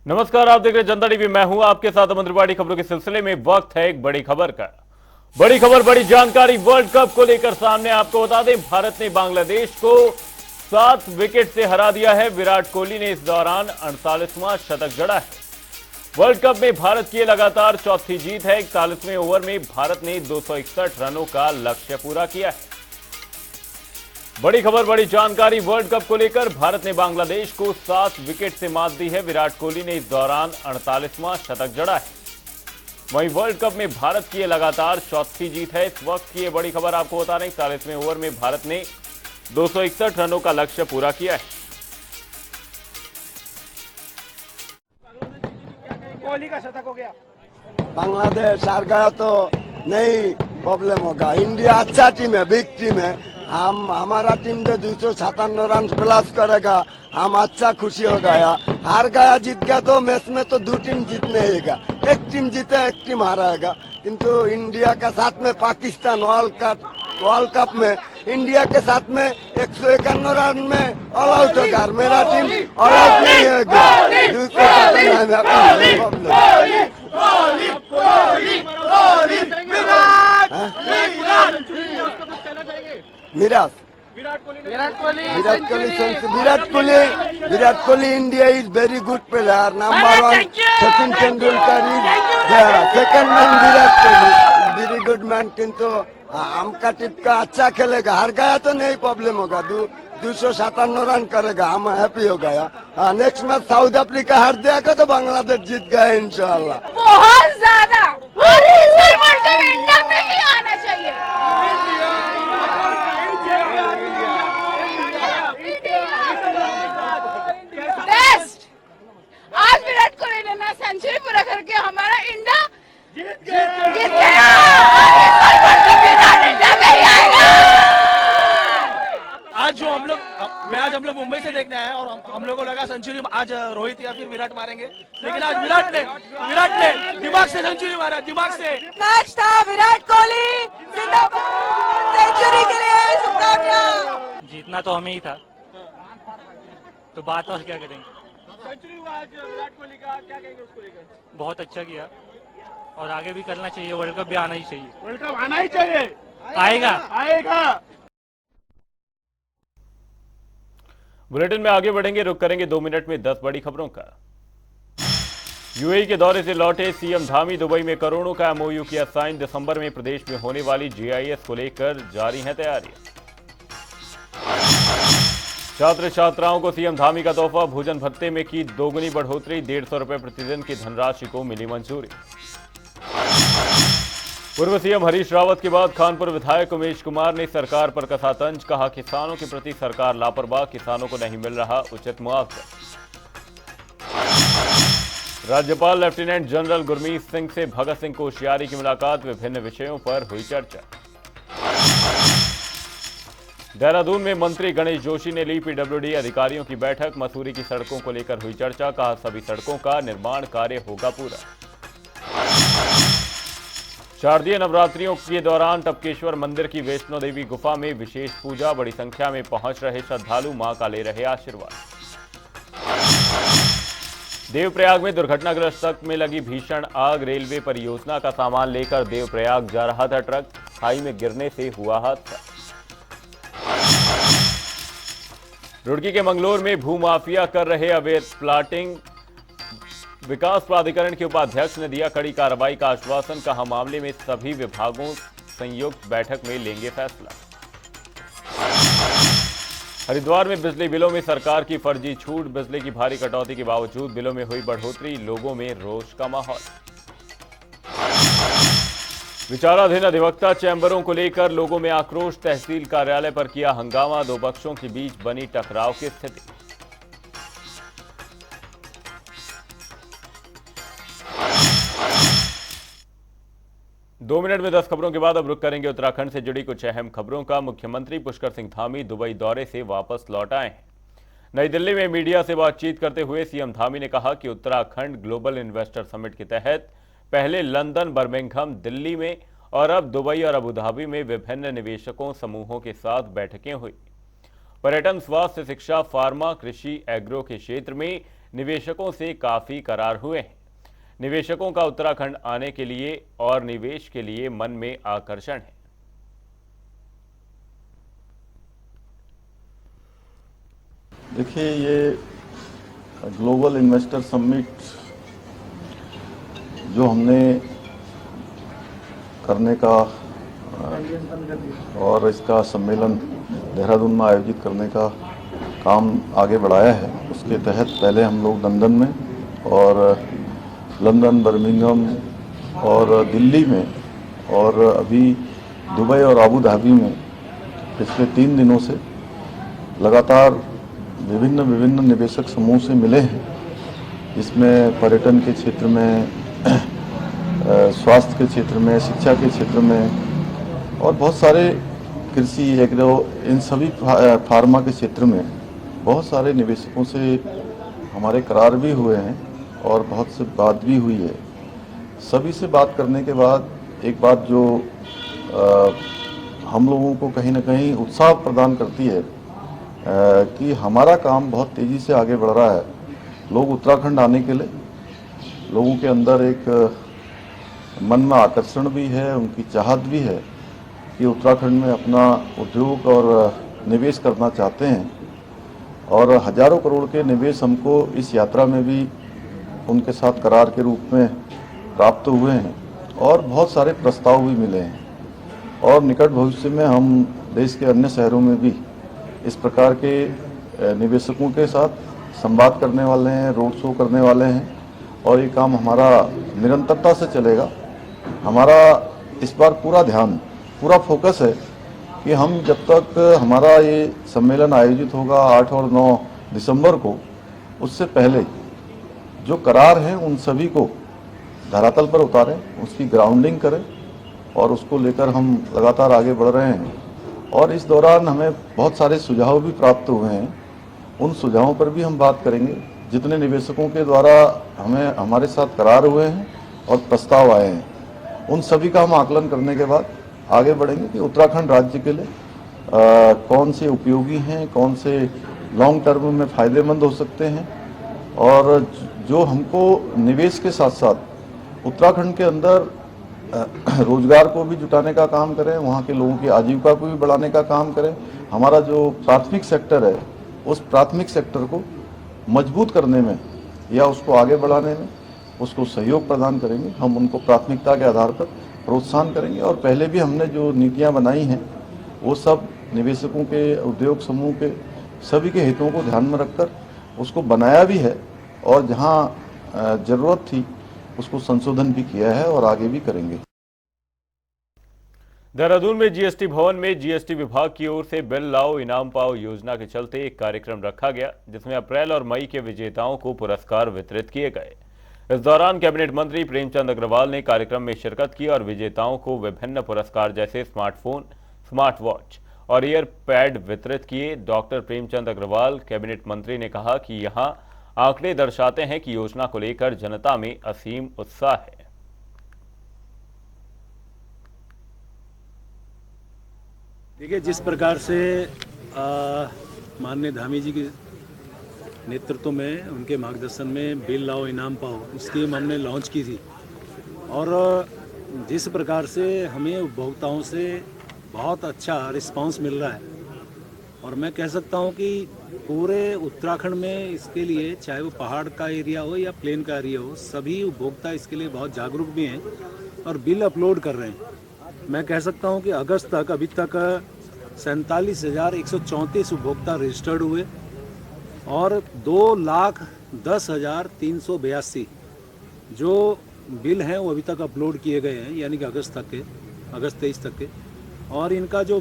नमस्कार, आप देख रहे हैं जनता टीवी। मैं हूं आपके साथ अमन त्रिपाठी। खबरों के सिलसिले में वक्त है एक बड़ी खबर का। बड़ी खबर, बड़ी जानकारी वर्ल्ड कप को लेकर सामने। आपको बता दें, भारत ने बांग्लादेश को 7 विकेट से हरा दिया है। विराट कोहली ने इस दौरान 48वां शतक जड़ा है। वर्ल्ड कप में भारत की लगातार चौथी जीत है। 41वें ओवर में भारत ने 261 रनों का लक्ष्य पूरा किया है। बड़ी खबर, बड़ी जानकारी वर्ल्ड कप को लेकर। भारत ने बांग्लादेश को 7 विकेट से मात दी है। विराट कोहली ने इस दौरान 48वां शतक जड़ा है। वहीं वर्ल्ड कप में भारत की लगातार चौथी जीत है। इस वक्त की ये बड़ी खबर आपको बता रहे हैं। 41वें ओवर में भारत ने 261 रनों का लक्ष्य पूरा किया है। कोहली का शतक हो गया। बांग्लादेश हार गया तो नहीं प्रॉब्लम होगा। इंडिया अच्छा टीम है, बिग टीम है। हम हमारा टीम जो 257 रन प्लस करेगा, हम अच्छा खुशी हो गया। हार गया जीत गया तो मैच में तो 2 टीम जीतने ही का। एक टीम जीते, एक टीम हारेगा। किंतु इंडिया के साथ में पाकिस्तान वर्ल्ड कप में इंडिया के साथ में 151 रन में ऑल आउट होगा। मेरा टीम ऑल आउट नहीं होगा। मिराज Virat Kohli India is very good player. Number 1 Sachin Tendulkar is second man. Virat Kohli very good man. किंतु हमका टीम का अच्छा खेलेगा। हार गया तो नहीं प्रॉब्लम होगा। 257 रन करेगा, हम हैप्पी हो गया। नेक्स्ट मैच साउथ अफ्रीका हार देगा तो बांग्लादेश जीत गया इंशाल्लाह। बहुत ज्यादा इंडिया में ही आना चाहिए। बेस्ट। आज विराट कोहली ने ना सेंचुरी पूरा करके हमारा इंडिया जीत गया। आज हम लोग मुंबई से देखने आए और हम लोगों को लगा सेंचुरी आज रोहित या फिर विराट मारेंगे, लेकिन आज विराट ने दिमाग से सेंचुरी मारा। दिमाग से मैच था। विराट कोहली जिंदाबाद। सेंचुरी के लिए शुभकामनाएं। जीतना तो हमें ही था, तो बात और क्या करेंगे। सेंचुरी हुआ आज विराट कोहली का, क्या कहेंगे उसको लेकर? बहुत अच्छा किया और आगे भी करना चाहिए। वर्ल्ड कप भी आना ही चाहिए। वर्ल्ड कप आना ही चाहिए। आएगा। बुलेटिन में आगे बढ़ेंगे, रुक करेंगे 2 मिनट में 10 बड़ी खबरों का। यूएई के दौरे से लौटे सीएम धामी। दुबई में करोड़ों का एमओयू किया साइन। दिसंबर में प्रदेश में होने वाली जीआईएस को लेकर जारी है तैयारियां। छात्र छात्राओं को सीएम धामी का तोहफा। भोजन भत्ते में की दोगुनी बढ़ोतरी। 150 रुपए प्रतिदिन की धनराशि को मिली मंजूरी। पूर्व सीएम हरीश रावत के बाद कानपुर विधायक उमेश कुमार ने सरकार पर कसा तंज। कहा, किसानों के प्रति सरकार लापरवाह। किसानों को नहीं मिल रहा उचित मुआवजा। राज्यपाल लेफ्टिनेंट जनरल गुरमीत सिंह से भगत सिंह कोश्यारी की मुलाकात। विभिन्न विषयों पर हुई चर्चा। देहरादून में मंत्री गणेश जोशी ने ली पीडब्ल्यूडी अधिकारियों की बैठक। मसूरी की सड़कों को लेकर हुई चर्चा। कहा, सभी सड़कों का निर्माण कार्य होगा पूरा। शारदीय नवरात्रियों के दौरान टपकेश्वर मंदिर की वैष्णो देवी गुफा में विशेष पूजा। बड़ी संख्या में पहुंच रहे श्रद्धालु मां का ले रहे आशीर्वाद। देवप्रयाग में दुर्घटनाग्रस्त ट्रक में लगी भीषण आग। रेलवे परियोजना का सामान लेकर देवप्रयाग जा रहा था ट्रक। खाई में गिरने से हुआ हादसा। रुड़की के मंगलोर में भूमाफिया कर रहे अवैध प्लाटिंग। विकास प्राधिकरण के उपाध्यक्ष ने दिया कड़ी कार्रवाई का आश्वासन। कहा, मामले में सभी विभागों संयुक्त बैठक में लेंगे फैसला। हरिद्वार में बिजली बिलों में सरकार की फर्जी छूट। बिजली की भारी कटौती के बावजूद बिलों में हुई बढ़ोतरी। लोगों में रोष का माहौल। विचाराधीन अधिवक्ता चैंबरों को लेकर लोगों में आक्रोश। तहसील कार्यालय पर किया हंगामा। 2 पक्षों के बीच बनी टकराव की स्थिति। दो मिनट में 10 खबरों के बाद अब रुक करेंगे उत्तराखंड से जुड़ी कुछ अहम खबरों का। मुख्यमंत्री पुष्कर सिंह धामी दुबई दौरे से वापस लौट आए हैं। नई दिल्ली में मीडिया से बातचीत करते हुए सीएम धामी ने कहा कि उत्तराखंड ग्लोबल इन्वेस्टर समिट के तहत पहले लंदन, बर्मिंघम, दिल्ली में और अब दुबई और अबू धाबी में विभिन्न निवेशकों समूहों के साथ बैठकें हुई। पर्यटन, स्वास्थ्य, शिक्षा, फार्मा, कृषि, एग्रो के क्षेत्र में निवेशकों से काफी करार हुए हैं। निवेशकों का उत्तराखंड आने के लिए और निवेश के लिए मन में आकर्षण है। देखिए, ये ग्लोबल इन्वेस्टर समिट जो हमने करने का और इसका सम्मेलन देहरादून में आयोजित करने का काम आगे बढ़ाया है, उसके तहत पहले हम लोग लंदन में और लंदन, बर्मिंघम और दिल्ली में और अभी दुबई और आबू धाबी में पिछले 3 दिनों से लगातार विभिन्न निवेशक समूह से मिले हैं। इसमें पर्यटन के क्षेत्र में, स्वास्थ्य के क्षेत्र में, शिक्षा के क्षेत्र में और बहुत सारे कृषि, एग्रो, इन सभी फार्मा के क्षेत्र में बहुत सारे निवेशकों से हमारे करार भी हुए हैं और बहुत से बात भी हुई है। सभी से बात करने के बाद एक बात जो हम लोगों को कहीं ना कहीं उत्साह प्रदान करती है कि हमारा काम बहुत तेज़ी से आगे बढ़ रहा है। लोग उत्तराखंड आने के लिए, लोगों के अंदर एक मन में आकर्षण भी है, उनकी चाहत भी है कि उत्तराखंड में अपना उद्योग और निवेश करना चाहते हैं और हजारों करोड़ के निवेश हमको इस यात्रा में भी उनके साथ करार के रूप में प्राप्त हुए हैं और बहुत सारे प्रस्ताव भी मिले हैं और निकट भविष्य में हम देश के अन्य शहरों में भी इस प्रकार के निवेशकों के साथ संवाद करने वाले हैं, रोड शो करने वाले हैं और ये काम हमारा निरंतरता से चलेगा। हमारा इस बार पूरा ध्यान, पूरा फोकस है कि हम जब तक हमारा ये सम्मेलन आयोजित होगा 8 और 9 दिसंबर को, उससे पहले जो करार हैं उन सभी को धरातल पर उतारें, उसकी ग्राउंडिंग करें और उसको लेकर हम लगातार आगे बढ़ रहे हैं। और इस दौरान हमें बहुत सारे सुझाव भी प्राप्त हुए हैं, उन सुझावों पर भी हम बात करेंगे। जितने निवेशकों के द्वारा हमारे साथ करार हुए हैं और प्रस्ताव आए हैं, उन सभी का हम आकलन करने के बाद आगे बढ़ेंगे कि उत्तराखंड राज्य के लिए कौन से उपयोगी हैं, कौन से लॉन्ग टर्म में फ़ायदेमंद हो सकते हैं और जो हमको निवेश के साथ साथ उत्तराखंड के अंदर रोजगार को भी जुटाने का काम करें, वहाँ के लोगों की आजीविका को भी बढ़ाने का काम करें। हमारा जो प्राथमिक सेक्टर है, उस प्राथमिक सेक्टर को मजबूत करने में या उसको आगे बढ़ाने में उसको सहयोग प्रदान करेंगे। हम उनको प्राथमिकता के आधार पर प्रोत्साहन करेंगे और पहले भी हमने जो नीतियां बनाई हैं वो सब निवेशकों के, उद्योग समूह के, सभी के हितों को ध्यान में रखकर उसको बनाया भी है और जहां जरूरत थी उसको संशोधन भी किया है और आगे भी करेंगे। देहरादून में जीएसटी भवन में जीएसटी विभाग की ओर से बिल लाओ इनाम पाओ योजना के चलते एक कार्यक्रम रखा गया, जिसमें अप्रैल और मई के विजेताओं को पुरस्कार वितरित किए गए। इस दौरान कैबिनेट मंत्री प्रेमचंद अग्रवाल ने कार्यक्रम में शिरकत की और विजेताओं को विभिन्न पुरस्कार जैसे स्मार्टफोन, स्मार्ट वॉच और ईयर पैड वितरित किए। डॉक्टर प्रेमचंद अग्रवाल कैबिनेट मंत्री ने कहा कि यहां आंकड़े दर्शाते हैं कि योजना को लेकर जनता में असीम उत्साह है। देखिए, जिस प्रकार से माननीय धामी जी के नेतृत्व में, उनके मार्गदर्शन में बिल लाओ इनाम पाओ स्कीम हमने लॉन्च की थी और जिस प्रकार से हमें उपभोक्ताओं से बहुत अच्छा रिस्पांस मिल रहा है और मैं कह सकता हूं कि पूरे उत्तराखंड में इसके लिए, चाहे वो पहाड़ का एरिया हो या प्लेन का एरिया हो, सभी उपभोक्ता इसके लिए बहुत जागरूक भी हैं और बिल अपलोड कर रहे हैं। मैं कह सकता हूं कि अगस्त तक अभी तक 47,134 उपभोक्ता रजिस्टर्ड हुए और 2,10,382 जो बिल हैं वो अभी तक अपलोड किए गए हैं, यानी कि अगस्त 23 तक के। और इनका जो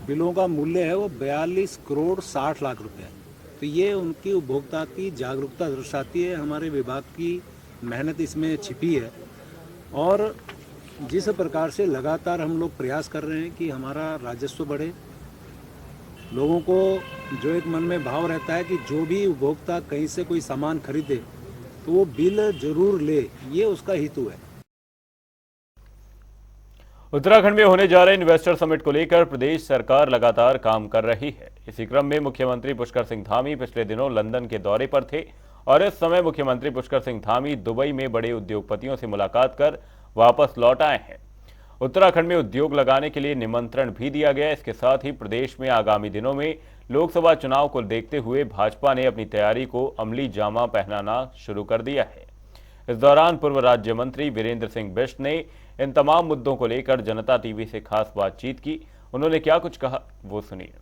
बिलों का मूल्य है वो 42 करोड़ 60 लाख रुपए है। तो ये उनकी उपभोक्ता की जागरूकता दर्शाती है, हमारे विभाग की मेहनत इसमें छिपी है। और जिस प्रकार से लगातार हम लोग प्रयास कर रहे हैं कि हमारा राजस्व बढ़े, लोगों को जो एक मन में भाव रहता है कि जो भी उपभोक्ता कहीं से कोई सामान खरीदे तो वो बिल जरूर ले, ये उसका हेतु है। उत्तराखंड में होने जा रहे इन्वेस्टर समिट को लेकर प्रदेश सरकार लगातार काम कर रही है। इसी क्रम में मुख्यमंत्री पुष्कर सिंह धामी पिछले दिनों लंदन के दौरे पर थे और इस समय मुख्यमंत्री पुष्कर सिंह धामी दुबई में बड़े उद्योगपतियों से मुलाकात कर वापस लौट आए हैं। उत्तराखंड में उद्योग लगाने के लिए निमंत्रण भी दिया गया। इसके साथ ही प्रदेश में आगामी दिनों में लोकसभा चुनाव को देखते हुए भाजपा ने अपनी तैयारी को अमली जामा पहनाना शुरू कर दिया है। इस दौरान पूर्व राज्य मंत्री वीरेंद्र सिंह बिष्ट ने इन तमाम मुद्दों को लेकर जनता टीवी से खास बातचीत की। उन्होंने क्या कुछ कहा वो सुनिए।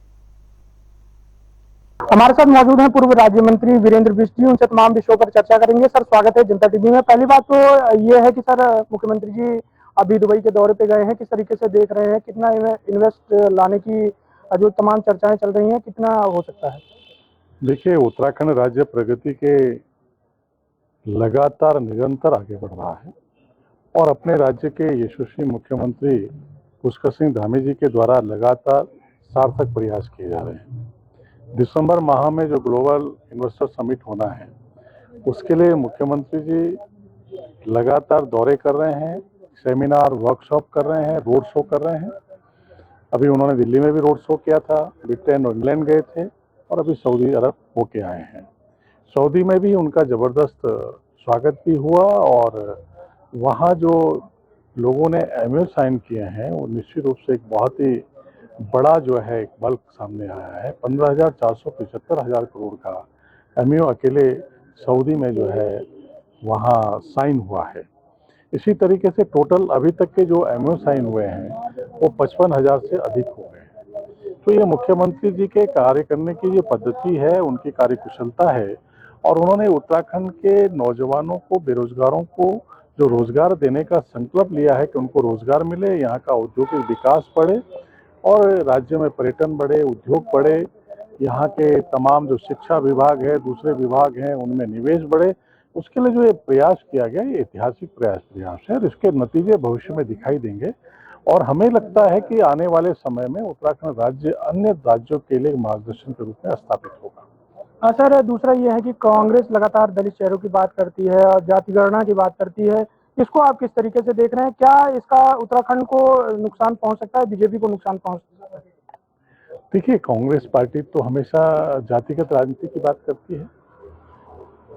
हमारे साथ मौजूद हैं पूर्व राज्य मंत्री वीरेंद्र बिष्ट जी, उनसे तमाम विषयों पर चर्चा करेंगे। सर, स्वागत है जनता टीवी में। पहली बात तो ये है कि सर, मुख्यमंत्री जी अभी दुबई के दौरे पे गए हैं, किस तरीके से देख रहे हैं, कितना इन्वेस्ट लाने की जो तमाम चर्चाएं चल रही हैं, कितना हो सकता है? देखिए, उत्तराखंड राज्य प्रगति के लगातार निरंतर आगे बढ़ रहा है और अपने राज्य के यशस्वी मुख्यमंत्री पुष्कर सिंह धामी जी के द्वारा लगातार सार्थक प्रयास किए जा रहे हैं। दिसंबर माह में जो ग्लोबल इन्वेस्टर समिट होना है, उसके लिए मुख्यमंत्री जी लगातार दौरे कर रहे हैं, सेमिनार वर्कशॉप कर रहे हैं, रोड शो कर रहे हैं। अभी उन्होंने दिल्ली में भी रोड शो किया था, ब्रिटेन और इंग्लैंड गए थे और अभी सऊदी अरब होके आए हैं। सऊदी में भी उनका ज़बरदस्त स्वागत भी हुआ और वहाँ जो लोगों ने एमओयू साइन किए हैं वो निश्चित रूप से एक बहुत ही बड़ा जो है एक बल्क सामने आया है। 15,475 करोड़ का एमओयू अकेले सऊदी में जो है वहाँ साइन हुआ है। इसी तरीके से टोटल अभी तक के जो एमओयू साइन हुए हैं वो 55,000 से अधिक हो गए हैं। तो ये मुख्यमंत्री जी के कार्य करने की जो पद्धति है, उनकी कार्यकुशलता है और उन्होंने उत्तराखंड के नौजवानों को, बेरोजगारों को जो रोजगार देने का संकल्प लिया है कि उनको रोजगार मिले, यहाँ का औद्योगिक विकास बढ़े और राज्य में पर्यटन बढ़े, उद्योग बढ़े, यहाँ के तमाम जो शिक्षा विभाग है, दूसरे विभाग हैं, उनमें निवेश बढ़े, उसके लिए जो ये प्रयास किया गया, ये ऐतिहासिक प्रयास है और इसके नतीजे भविष्य में दिखाई देंगे। और हमें लगता है कि आने वाले समय में उत्तराखंड राज्य अन्य राज्यों के लिए मार्गदर्शन के रूप में स्थापित होगा। सर, दूसरा ये है कि कांग्रेस लगातार दलित चेहरों की बात करती है और जाति गणना की बात करती है, इसको आप किस तरीके से देख रहे हैं? क्या इसका उत्तराखंड को नुकसान पहुंच सकता है, बीजेपी को नुकसान पहुंच सकता है? देखिए, कांग्रेस पार्टी तो हमेशा जातिगत राजनीति की बात करती है।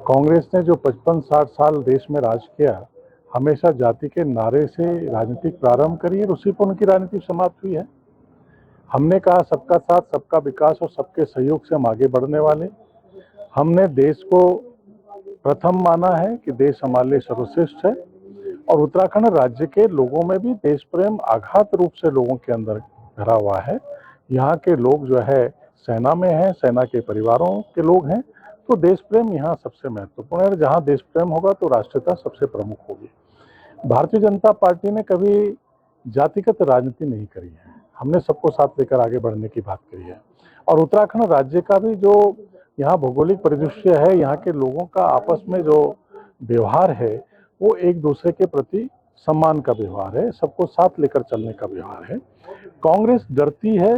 कांग्रेस ने जो 55-60 साल देश में राज किया, हमेशा जाति के नारे से राजनीतिक प्रारंभ करी और उसी पर उनकी राजनीति समाप्त हुई है। हमने कहा सबका साथ, सबका विकास और सबके सहयोग से हम आगे बढ़ने वाले। हमने देश को प्रथम माना है कि देश हमारे लिए सर्वश्रेष्ठ है और उत्तराखंड राज्य के लोगों में भी देश प्रेम अगाध रूप से लोगों के अंदर भरा हुआ है। यहाँ के लोग जो है सेना में हैं, सेना के परिवारों के लोग हैं, तो देश प्रेम यहाँ सबसे महत्वपूर्ण है। जहाँ देश प्रेम होगा तो राष्ट्रीयता सबसे प्रमुख होगी। भारतीय जनता पार्टी ने कभी जातिगत राजनीति नहीं करी है, हमने सबको साथ लेकर आगे बढ़ने की बात करी है। और उत्तराखंड राज्य का भी जो यहाँ भौगोलिक परिदृश्य है, यहाँ के लोगों का आपस में जो व्यवहार है, वो एक दूसरे के प्रति सम्मान का व्यवहार है, सबको साथ लेकर चलने का व्यवहार है। कांग्रेस डरती है,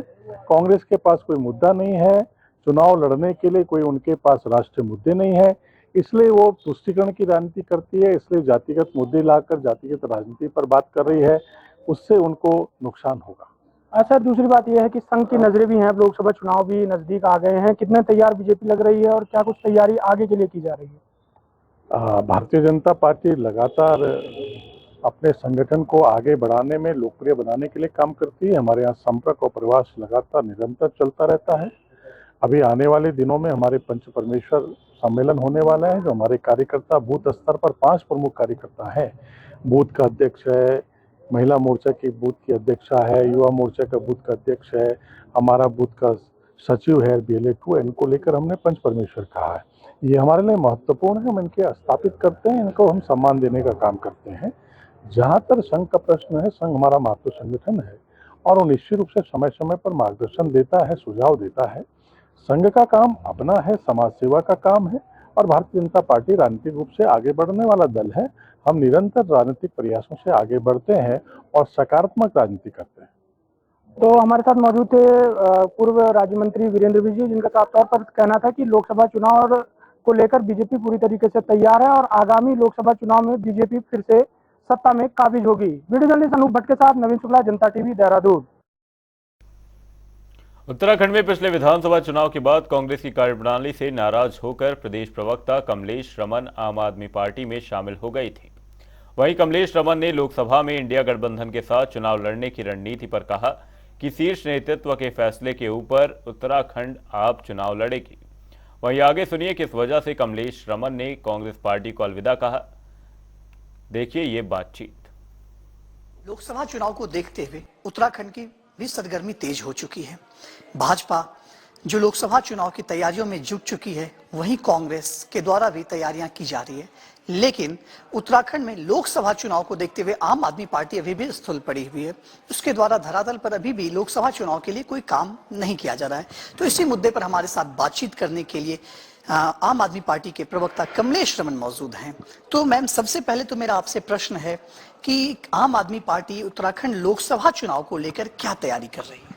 कांग्रेस के पास कोई मुद्दा नहीं है, चुनाव लड़ने के लिए कोई उनके पास राष्ट्रीय मुद्दे नहीं है, इसलिए वो तुष्टीकरण की राजनीति करती है, इसलिए जातिगत मुद्दे लाकर जातिगत राजनीति पर बात कर रही है, उससे उनको नुकसान होगा। अच्छा, दूसरी बात यह है कि संघ की नजरें भी हैं, लोकसभा चुनाव भी नजदीक आ गए हैं, कितने तैयार बीजेपी लग रही है और क्या कुछ तैयारी आगे के लिए की जा रही है? भारतीय जनता पार्टी लगातार अपने संगठन को आगे बढ़ाने में, लोकप्रिय बनाने के लिए काम करती है। हमारे यहाँ संपर्क और प्रवास लगातार निरंतर चलता रहता है। अभी आने वाले दिनों में हमारे पंच परमेश्वर सम्मेलन होने वाला है, जो हमारे कार्यकर्ता बूथ स्तर पर 5 प्रमुख कार्यकर्ता हैं। बूथ का अध्यक्ष है, महिला मोर्चा की बूथ की अध्यक्षा है, युवा मोर्चा का बूथ का अध्यक्ष है, हमारा बूथ का सचिव है BLA2, इनको लेकर हमने पंच परमेश्वर कहा है। ये हमारे लिए महत्वपूर्ण है, हम इनके स्थापित करते हैं, इनको हम सम्मान देने का काम करते हैं। जहाँ तक संघ का प्रश्न है, संघ हमारा मातृ संगठन है और वो निश्चित रूप से समय समय पर मार्गदर्शन देता है, सुझाव देता है। संघ का काम अपना है, समाज सेवा का काम है और भारतीय जनता पार्टी राजनीतिक रूप से आगे बढ़ने वाला दल है। हम निरंतर राजनीतिक प्रयासों से आगे बढ़ते हैं और सकारात्मक राजनीति करते हैं। तो हमारे साथ मौजूद थे पूर्व राज्य मंत्री वीरेंद्र बिष्ट जी, जिनका साफ तौर पर कहना था कि लोकसभा चुनाव को लेकर बीजेपी पूरी तरीके से तैयार है और आगामी लोकसभा चुनाव में बीजेपी फिर से सत्ता में काबिज होगी। वीडियो जर्नलिस्ट अनूप भट्ट के साथ नवीन शुक्ला, जनता टीवी, देहरादून। उत्तराखंड में पिछले विधानसभा चुनाव के बाद कांग्रेस की कार्यप्रणाली से नाराज होकर प्रदेश प्रवक्ता कमलेश रमन आम आदमी पार्टी में शामिल हो गई थी। वहीं कमलेश रमन ने लोकसभा में इंडिया गठबंधन के साथ चुनाव लड़ने की रणनीति पर कहा कि शीर्ष नेतृत्व के फैसले के ऊपर उत्तराखंड आप चुनाव लड़ेगी। वहीं आगे सुनिए किस वजह से कमलेश रमन ने कांग्रेस पार्टी को अलविदा कहा। देखिए ये बातचीत। लोकसभा चुनाव को देखते हुए उत्तराखंड की भी सरगर्मी तेज हो चुकी है। भाजपा जो लोकसभा चुनाव की तैयारियों में जुट चुकी है, वहीं कांग्रेस के द्वारा भी तैयारियां की जा रही है। लेकिन उत्तराखंड में लोकसभा चुनाव को देखते हुए आम आदमी पार्टी अभी भी स्थूल पड़ी हुई है। उसके द्वारा धरातल पर अभी भी लोकसभा चुनाव के लिए कोई काम नहीं किया जा रहा है। तो इसी मुद्दे पर हमारे साथ बातचीत करने के लिए आम आदमी पार्टी के प्रवक्ता कमलेश रमन मौजूद हैं। तो मैम, सबसे पहले तो मेरा आपसे प्रश्न है कि आम आदमी पार्टी उत्तराखंड लोकसभा चुनाव को लेकर क्या तैयारी कर रही है?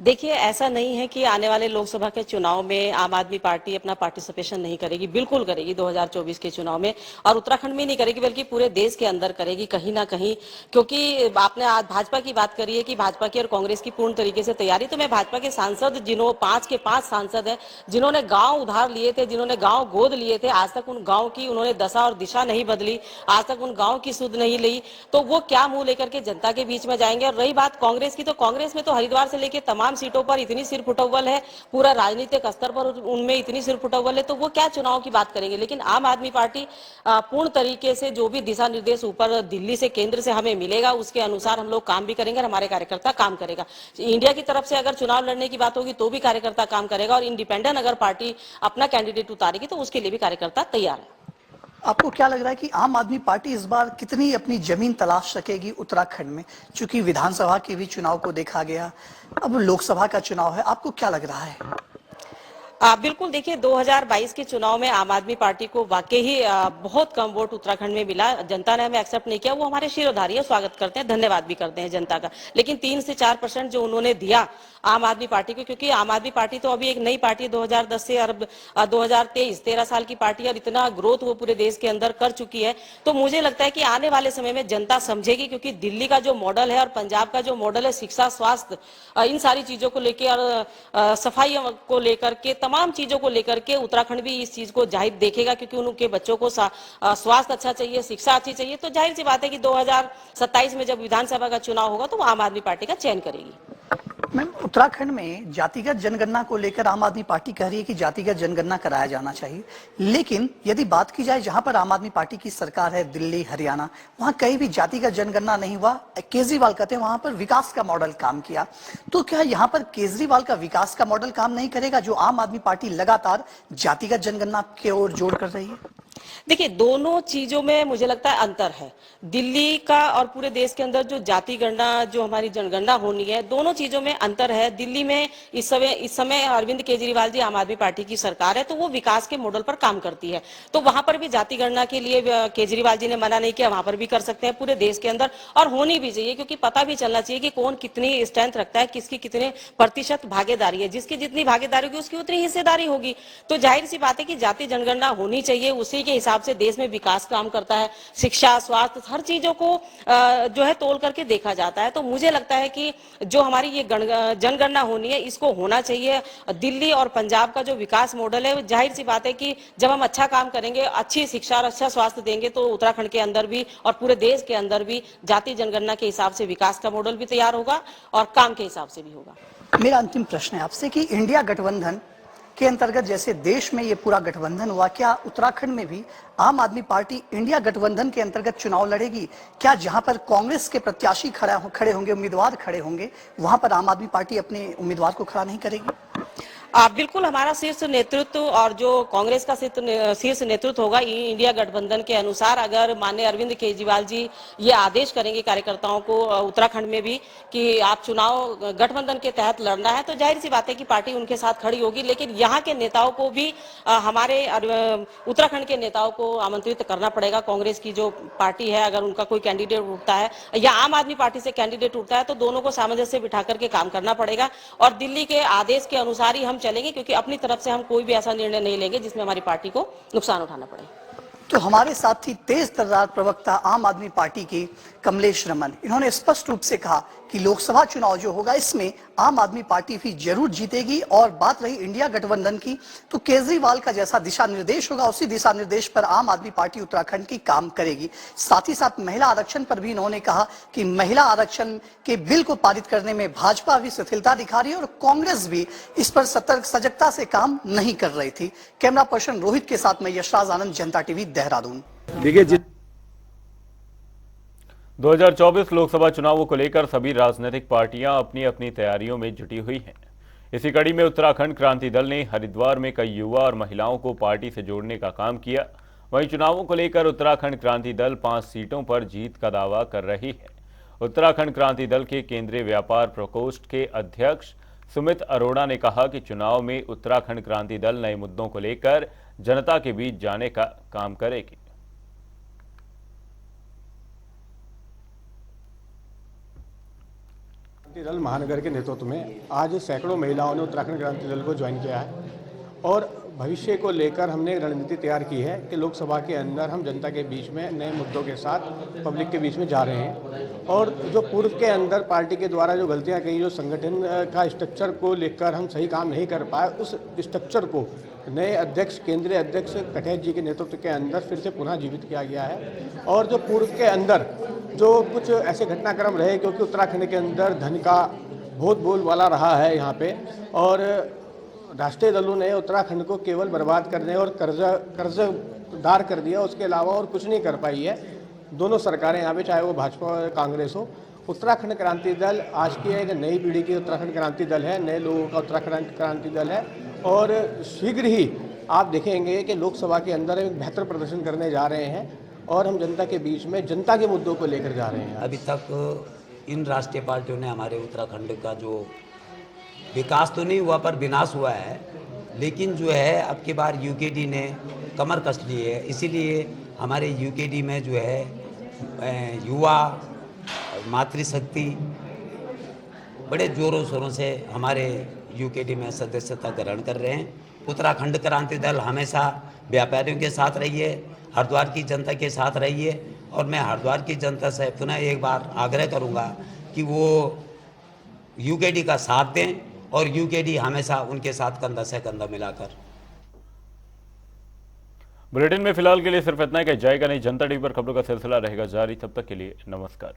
देखिए, ऐसा नहीं है कि आने वाले लोकसभा के चुनाव में आम आदमी पार्टी अपना पार्टिसिपेशन नहीं करेगी। बिल्कुल करेगी 2024 के चुनाव में, और उत्तराखंड में नहीं करेगी बल्कि पूरे देश के अंदर करेगी कहीं ना कहीं। क्योंकि आपने आज भाजपा की बात करी है कि भाजपा की और कांग्रेस की पूर्ण तरीके से तैयारी, तो मैं भाजपा के सांसद जिन्होंने 5 के 5 सांसद हैं जिन्होंने गाँव उधार लिए थे, जिन्होंने गाँव गोद लिए थे, आज तक उन गाँव की उन्होंने दशा और दिशा नहीं बदली, आज तक उन गाँव की सुध नहीं ली, तो वो क्या मुंह लेकर के जनता के बीच में जाएंगे। और रही बात कांग्रेस की, तो कांग्रेस में तो हरिद्वार से लेकर तमाम सीटों पर इतनी सिर फुटअव्वल है, पूरा राजनीतिक स्तर पर उनमें इतनी सिर फुटअव्वल है, तो वो क्या चुनाव की बात करेंगे। लेकिन आम आदमी पार्टी पूर्ण तरीके से जो भी दिशा निर्देश ऊपर दिल्ली से, केंद्र से हमें मिलेगा, उसके अनुसार हम लोग काम भी करेंगे और हमारे कार्यकर्ता काम करेगा। इंडिया की तरफ से अगर चुनाव लड़ने की बात होगी तो भी कार्यकर्ता काम करेगा, और इंडिपेंडेंट अगर पार्टी अपना कैंडिडेट उतारेगी तो उसके लिए भी कार्यकर्ता तैयार है। आपको क्या लग रहा है कि आम आदमी पार्टी इस बार कितनी अपनी जमीन तलाश सकेगी उत्तराखंड में? चूंकि विधानसभा के भी चुनाव को देखा गया, अब लोकसभा का चुनाव है, आपको क्या लग रहा है? बिल्कुल, देखिए 2022 के चुनाव में आम आदमी पार्टी को वाकई ही बहुत कम वोट उत्तराखंड में मिला। जनता ने हमें एक्सेप्ट नहीं किया, वो हमारे शिरोधारी है, स्वागत करते हैं, धन्यवाद भी करते हैं जनता का। लेकिन 3 से 4% जो उन्होंने दिया आम आदमी पार्टी को, क्योंकि आम आदमी पार्टी तो अभी एक नई पार्टी है, 2010 से 2023 13 साल की पार्टी, और इतना ग्रोथ वो पूरे देश के अंदर कर चुकी है। तो मुझे लगता है कि आने वाले समय में जनता समझेगी, क्योंकि दिल्ली का जो मॉडल है और पंजाब का जो मॉडल है, शिक्षा, स्वास्थ्य, इन सारी चीजों को लेकर और सफाई को लेकर के, तमाम चीजों को लेकर के उत्तराखंड भी इस चीज को जाहिर देखेगा, क्योंकि उनके बच्चों को स्वास्थ्य अच्छा चाहिए, शिक्षा अच्छी चाहिए। तो जाहिर सी बात है कि 2027 में जब विधानसभा का चुनाव होगा तो वो आम आदमी पार्टी का चयन करेगी। मैम, उत्तराखंड में जातिगत जनगणना को लेकर आम आदमी पार्टी कह रही है कि जातिगत जनगणना कराया जाना चाहिए, लेकिन यदि बात की जाए जहां पर आम आदमी पार्टी की सरकार है, दिल्ली, हरियाणा, वहां कहीं भी जातिगत जनगणना नहीं हुआ। केजरीवाल कहते हैं वहां पर विकास का मॉडल काम किया। तो क्या यहाँ पर केजरीवाल का विकास का मॉडल काम नहीं करेगा, जो आम आदमी पार्टी लगातार जातिगत जनगणना की ओर जोड़ कर रही है? देखिए, दोनों चीजों में मुझे लगता है अंतर है। दिल्ली का और पूरे देश के अंदर जो जाति गणना, जो हमारी जनगणना होनी है, दोनों चीजों में अंतर है। दिल्ली में इस समय अरविंद केजरीवाल जी आम आदमी पार्टी की सरकार है, तो वो विकास के मॉडल पर काम करती है। तो वहां पर भी जाति गणना के लिए केजरीवाल जी ने मना नहीं किया, वहां पर भी कर सकते हैं पूरे देश के अंदर, और होनी भी चाहिए, क्योंकि पता भी चलना चाहिए कि कौन कितनी स्ट्रेंथ रखता है, किसकी कितने प्रतिशत भागीदारी है। जिसकी जितनी भागीदारी होगी उसकी उतनी हिस्सेदारी होगी। तो जाहिर सी बात है कि जाति जनगणना होनी चाहिए, उसी के हिसाब से देश में विकास काम करता है। शिक्षा, स्वास्थ्य, हर चीजों को जो है तोल करके देखा जाता है। तो मुझे लगता है कि जो हमारी ये जनगणना होनी है, इसको होना चाहिए। दिल्ली और पंजाब का जो विकास मॉडल है, जाहिर सी बात है कि जब हम अच्छा काम करेंगे, अच्छी शिक्षा और अच्छा स्वास्थ्य देंगे, तो उत्तराखंड के अंदर भी और पूरे देश के अंदर भी जाति जनगणना के हिसाब से विकास का मॉडल भी तैयार होगा और काम के हिसाब से भी होगा। मेरा अंतिम प्रश्न है आपसे कि इंडिया गठबंधन के अंतर्गत जैसे देश में ये पूरा गठबंधन हुआ, क्या उत्तराखंड में भी आम आदमी पार्टी इंडिया गठबंधन के अंतर्गत चुनाव लड़ेगी? क्या जहां पर कांग्रेस के प्रत्याशी खड़े होंगे, उम्मीदवार खड़े होंगे, वहां पर आम आदमी पार्टी अपने उम्मीदवार को खड़ा नहीं करेगी? बिल्कुल, हमारा शीर्ष नेतृत्व और जो कांग्रेस का शीर्ष नेतृत्व होगा, इंडिया गठबंधन के अनुसार अगर माननीय अरविंद केजरीवाल जी ये आदेश करेंगे कार्यकर्ताओं को उत्तराखंड में भी कि आप चुनाव गठबंधन के तहत लड़ना है, तो जाहिर सी बात है कि पार्टी उनके साथ खड़ी होगी। लेकिन यहाँ के नेताओं को भी हमारे उत्तराखंड के नेताओं को आमंत्रित करना पड़ेगा। कांग्रेस की जो पार्टी है, अगर उनका कोई कैंडिडेट उठता है या आम आदमी पार्टी से कैंडिडेट उठता है, तो दोनों को सामंजस्य बिठा करके काम करना पड़ेगा। और दिल्ली के आदेश के अनुसार ही हम चलेंगे, क्योंकि अपनी तरफ से हम कोई भी ऐसा निर्णय नहीं लेंगे जिसमें हमारी पार्टी को नुकसान उठाना पड़े। तो हमारे साथ ही तेज तर्रार प्रवक्ता आम आदमी पार्टी के कमलेश रमन, इन्होंने स्पष्ट रूप से कहा कि लोकसभा चुनाव जो होगा, इसमें आम आदमी पार्टी भी जरूर जीतेगी। और बात रही इंडिया गठबंधन की, तो केजरीवाल का जैसा दिशा निर्देश होगा उसी दिशा निर्देश पर आम आदमी पार्टी उत्तराखंड की काम करेगी। साथ ही साथ महिला आरक्षण पर भी इन्होंने कहा कि महिला आरक्षण के बिल को पारित करने में भाजपा भी शिथिलता दिखा रही है और कांग्रेस भी इस पर सजगता से काम नहीं कर रही थी। कैमरा पर्सन रोहित के साथ मैं यशराज आनंद, जनता टीवी, देहरादून। देखिए 2024 लोकसभा चुनावों को लेकर सभी राजनीतिक पार्टियां अपनी अपनी तैयारियों में जुटी हुई हैं। इसी कड़ी में उत्तराखंड क्रांति दल ने हरिद्वार में कई युवा और महिलाओं को पार्टी से जोड़ने का काम किया। वहीं चुनावों को लेकर उत्तराखंड क्रांति दल 5 सीटों पर जीत का दावा कर रही है। उत्तराखंड क्रांति दल के केंद्रीय व्यापार प्रकोष्ठ के अध्यक्ष सुमित अरोड़ा ने कहा कि चुनाव में उत्तराखंड क्रांति दल नए मुद्दों को लेकर जनता के बीच जाने का काम करेगी। क्रांति दल महानगर के नेतृत्व में आज सैकड़ों महिलाओं ने उत्तराखंड क्रांति दल को ज्वाइन किया है और भविष्य को लेकर हमने एक रणनीति तैयार की है कि लोकसभा के अंदर हम जनता के बीच में नए मुद्दों के साथ पब्लिक के बीच में जा रहे हैं। और जो पूर्व के अंदर पार्टी के द्वारा जो गलतियां की, जो संगठन का स्ट्रक्चर को लेकर हम सही काम नहीं कर पाए, उस स्ट्रक्चर को नए अध्यक्ष, केंद्रीय अध्यक्ष कटैत जी के नेतृत्व के अंदर फिर से पुनः जीवित किया गया है। और जो पूर्व के अंदर जो कुछ ऐसे घटनाक्रम रहे, क्योंकि उत्तराखंड के अंदर धन का बहुत बोलबाला रहा है यहाँ पे, और राष्ट्रीय दलों ने उत्तराखंड को केवल बर्बाद करने और कर्जदार कर दिया, उसके अलावा और कुछ नहीं कर पाई है दोनों सरकारें यहाँ पे, चाहे वो भाजपा और कांग्रेस हो। उत्तराखंड क्रांति दल आज की एक नई पीढ़ी की उत्तराखंड क्रांति दल है, नए लोगों का उत्तराखंड क्रांति दल है और शीघ्र ही आप देखेंगे कि लोकसभा के अंदर एक बेहतर प्रदर्शन करने जा रहे हैं और हम जनता के बीच में जनता के मुद्दों को लेकर जा रहे हैं। अभी तक इन राष्ट्रीय पार्टियों ने हमारे उत्तराखंड का जो विकास तो नहीं हुआ पर विनाश हुआ है, लेकिन जो है अब की बार यूकेडी ने कमर कस ली है। इसीलिए हमारे यूकेडी में जो है युवा मातृशक्ति बड़े जोरों शोरों से हमारे यूकेडी में सदस्यता ग्रहण कर रहे हैं। उत्तराखंड क्रांति दल हमेशा व्यापारियों के साथ रही है, हरिद्वार की जनता के साथ रही है और मैं हरिद्वार की जनता से पुनः एक बार आग्रह करूंगा कि वो यूकेडी का साथ दें और यूकेडी हमेशा उनके साथ कंधा से कंधा मिलाकर। बुलेटिन में फिलहाल के लिए सिर्फ इतना ही। कहीं जाएगा नहीं। जनता टीवी पर खबरों का सिलसिला रहेगा जारी। तब तक के लिए नमस्कार।